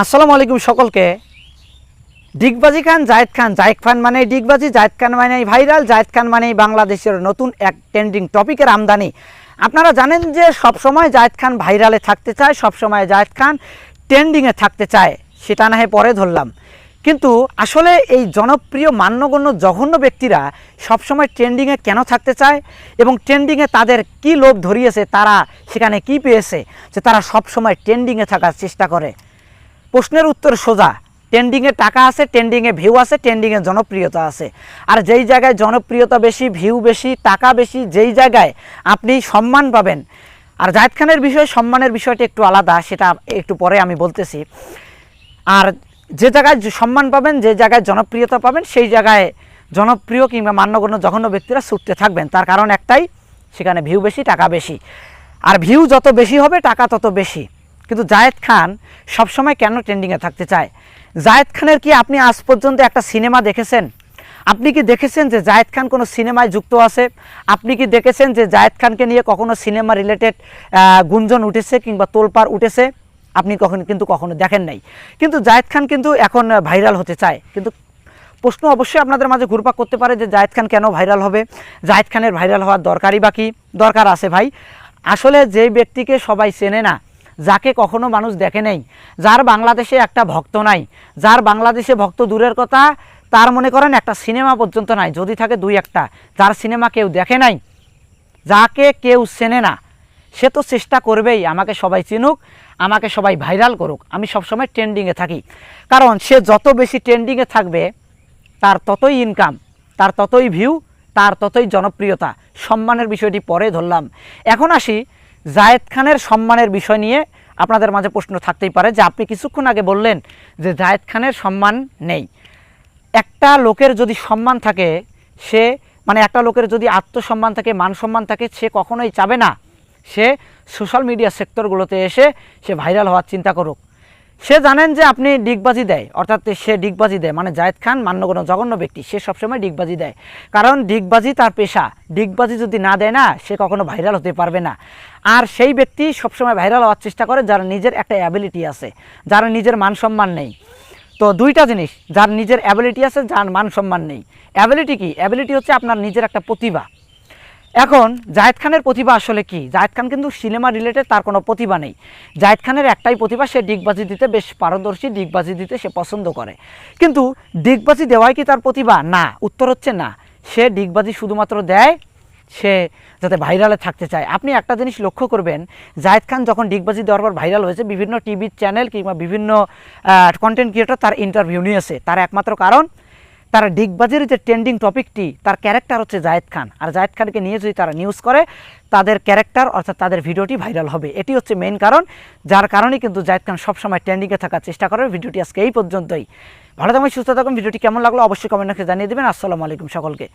আসসালামু আলাইকুম সকলকে। ডিগবাজি খান জায়েদ খান, জায়েদ খান মানে ডিগবাজি, জায়েদ খান মানে ভাইরাল, জায়েদ খান মানে বাংলাদেশের নতুন এক ট্রেন্ডিং টপিকের আমদানি। আপনারা জানেন যে সবসময় জায়েদ খান ভাইরালে থাকতে চায়, সবসময় জায়েদ খান ট্রেন্ডিংয়ে থাকতে চায়, সেটা না হয় পরে ধরলাম। কিন্তু আসলে এই জনপ্রিয় মান্যগণ্য জঘন্য ব্যক্তিরা সবসময় ট্রেন্ডিংয়ে কেন থাকতে চায় এবং ট্রেন্ডিংয়ে তাদের কি লোভ ধরিয়েছে, তারা সেখানে কি পেয়েছে যে তারা সবসময় ট্রেন্ডিংয়ে থাকার চেষ্টা করে? প্রশ্নের উত্তর সোজা। ট্রেন্ডিংয়ে টাকা আছে, ট্রেন্ডিংয়ে ভিউ আছে, ট্রেন্ডিংয়ে জনপ্রিয়তা আছে। আর যেই জায়গায় জনপ্রিয়তা বেশি, ভিউ বেশি, টাকা বেশি, যেই জায়গায় আপনি সম্মান পাবেন। আর জায়েদ খানের বিষয়ে সম্মানের বিষয়টি একটু আলাদা, সেটা একটু পরে আমি বলতেছি। আর যে জায়গায় সম্মান পাবেন, যে জায়গায় জনপ্রিয়তা পাবেন, সেই জায়গায় জনপ্রিয় কিংবা মান্যগণ্য জঘন্য ব্যক্তিরা ছুটতে থাকবেন। তার কারণ একটাই, সেখানে ভিউ বেশি, টাকা বেশি। আর ভিউ যত বেশি হবে, টাকা তত বেশি। কিন্তু জায়েদ খান সবসময় কেন ট্রেন্ডিংয়ে থাকতে চায়? জায়েদ খানের কি আপনি আজ পর্যন্ত একটা সিনেমা দেখেছেন? আপনি কি দেখেছেন যে জায়েদ খান কোনো সিনেমায় যুক্ত আছে? আপনি কি দেখেছেন যে জায়েদ খানকে নিয়ে কখনো সিনেমা রিলেটেড গুঞ্জন উঠেছে কিংবা তোলপাড় উঠেছে? আপনি কখনো দেখেন নাই। কিন্তু জায়েদ খান কিন্তু এখন ভাইরাল হতে চায়। কিন্তু প্রশ্ন অবশ্যই আপনাদের মাঝে ঘুরপাক করতে পারে যে জায়েদ খান কেন ভাইরাল হবে? জায়েদ খানের ভাইরাল হওয়ার দরকারই বা কি? দরকার আছে ভাই। আসলে যেই ব্যক্তিকে সবাই চেনে না, যাকে কখনো মানুষ দেখে নেই, যার বাংলাদেশে একটা ভক্ত নাই, যার বাংলাদেশে ভক্ত দূরের কথা, তার মনে করেন একটা সিনেমা পর্যন্ত নাই, যদি থাকে দুই একটা, যার সিনেমা কেউ দেখে নাই, যাকে কেউ চেনে না, সে তো চেষ্টা করবেই আমাকে সবাই চিনুক, আমাকে সবাই ভাইরাল করুক, আমি সবসময় ট্রেন্ডিংয়ে থাকি। কারণ সে যত বেশি ট্রেন্ডিংয়ে থাকবে, তার ততই ইনকাম, তার ততই ভিউ, তার ততই জনপ্রিয়তা। সম্মানের বিষয়টি পরে ধরলাম। এখন আসি জায়েদ খানের সম্মানের বিষয় নিয়ে। আপনাদের মাঝে প্রশ্ন থাকতেই পারে যে আপনি কিছুক্ষণ আগে বললেন যে জায়েদ খানের সম্মান নেই। একটা লোকের যদি সম্মান থাকে, সে একটা লোকের যদি আত্মসম্মান থাকে, মান সম্মান থাকে, সে কখনোই চাবে না সে সোশ্যাল মিডিয়া সেক্টরগুলোতে এসে সে ভাইরাল হওয়ার চিন্তা করুক। সে জানেন যে আপনি ডিগবাজি দেয়, অর্থাৎ সে ডিগবাজি দেয়, জায়েদ খান মান্যগণ্য জঘন্য ব্যক্তি, সে সবসময় ডিগবাজি দেয়। কারণ ডিগবাজি তার পেশা। ডিগবাজি যদি না দেয় না, সে কখনো ভাইরাল হতে পারবে না। আর সেই ব্যক্তি সবসময় ভাইরাল হওয়ার চেষ্টা করে যার নিজের একটা অ্যাবিলিটি আছে, যার নিজের মান সম্মান নেই। তো দুইটা জিনিস, যার নিজের অ্যাবিলিটি আছে, যার মান সম্মান নেই। অ্যাবিলিটি কি? অ্যাবিলিটি হচ্ছে আপনার নিজের একটা প্রতিভা। এখন জায়েদ খানের প্রতিভা আসলে কি? জায়েদ খান কিন্তু সিনেমা রিলেটেড তার কোনো প্রতিভা নেই। জায়েদ খানের একটাই প্রতিভা, সে ডিগবাজি দিতে বেশ পারদর্শী, ডিগবাজি দিতে সে পছন্দ করে। কিন্তু ডিগবাজি দেওয়াই কি তার প্রতিভা? না, উত্তর হচ্ছে না। সে ডিগবাজি শুধুমাত্র দেয় সে যাতে ভাইরালে থাকতে চায়। আপনি একটা জিনিস লক্ষ্য করবেন, জায়েদ খান যখন ডিগবাজি দেওয়ার পর ভাইরাল হয়েছে, বিভিন্ন টিভি চ্যানেল কিংবা বিভিন্ন কন্টেন্ট ক্রিয়েটর তার ইন্টারভিউ নিয়েছে। তার একমাত্র কারণ, তারা ডিগবাজির যে ট্রেন্ডিং টপিকটি, তার ক্যারেক্টার হচ্ছে জায়েদ খান। আর জায়েদ খানকে নিয়ে যদি তারা নিউজ করে, তাদের ক্যারেক্টার অর্থাৎ তাদের ভিডিওটি ভাইরাল হবে। এটি হচ্ছে মেইন কারণ, যার কারণেই কিন্তু জায়েদ খান সবসময় ট্রেন্ডিংয়ে থাকার চেষ্টা করে। ভিডিওটি আজকে এই পর্যন্তই। ভালো থাকুন, সুস্থ থাকুন। ভিডিওটি কেমন লাগলো অবশ্যই কমেন্ট বক্সে জানিয়ে দেবেন। আসসালামু আলাইকুম সকলকে।